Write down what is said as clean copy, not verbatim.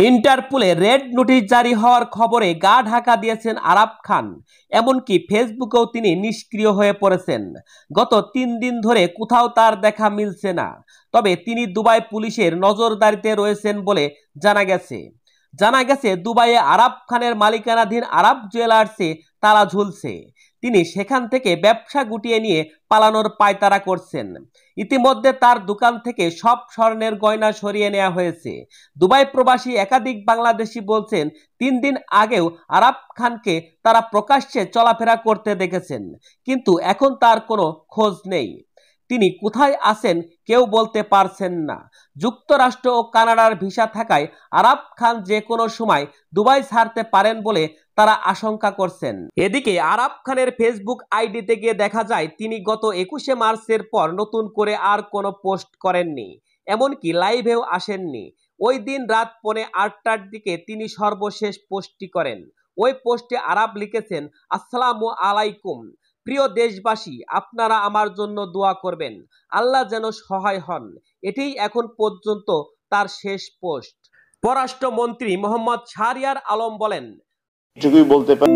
ইন্টারপোলে red notice জারি হওয়ার খবরে গা ঢাকা দিয়েছেন আরাফ খান। এমনকি ফেসবুকেও তিনি নিষ্ক্রিয় হয়ে পড়েছেন। গত 3 দিন ধরে কোথাও তার দেখা মিলছে না। তবে তিনি দুবাই পুলিশের নজরদারিতে রয়েছেন বলে জানা গেছে দুবাইয়ে আরাফ খানের মালিকানাধীন আরাফ জুয়েলার্সে তালা ঝুলছে। তিনি সেখান থেকে ব্যবসা গুটিয়ে নিয়ে পালানোর পায়তারা করছেন। ইতিমধ্যে তার দোকান থেকে সব স্বর্ণের গয়না সরিয়ে নেওয়া হয়েছে। দুবাই প্রবাসী একাধিক বাংলাদেশি বলছেন 3 দিন আগেও আরাফ খানকে তারা প্রকাশ্যে চলাফেরা করতে দেখেছেন, কিন্তু এখন তার কোনো খোঁজ নেই। তিনি কোথায় আছেন কেউ বলতে পারছেন না। যুক্তরাষ্ট্র ও কানাডার ভিসা থাকায় আরাফ খান যে কোনো সময় দুবাই ছাড়তে পারেন বলে তারা আশঙ্কা করছেন। এদিকে আরাফ খানের ফেসবুক আইডিতে গিয়ে দেখা যায় তিনি গত 21শে মার্চের পর নতুন করে আর কোনো পোস্ট করেননি, এমনকি লাইভেও আসেননি। ওই দিন রাত 8:30টার দিকে তিনি সর্বশেষ পোস্টটি করেন। ওই পোস্টে আরাফ লিখেছেন, আসসালামু আলাইকুম প্রিয় দেশবাসী, আপনারা আমার জন্য দোয়া করবেন, আল্লাহ যেন সহায় হন। এটাই এখন পর্যন্ত তার শেষ পোস্ট। পররাষ্ট্রমন্ত্রী মোহাম্মদ শাহরিয়ার আলম বলেন, এটুকুই বলতে পারি।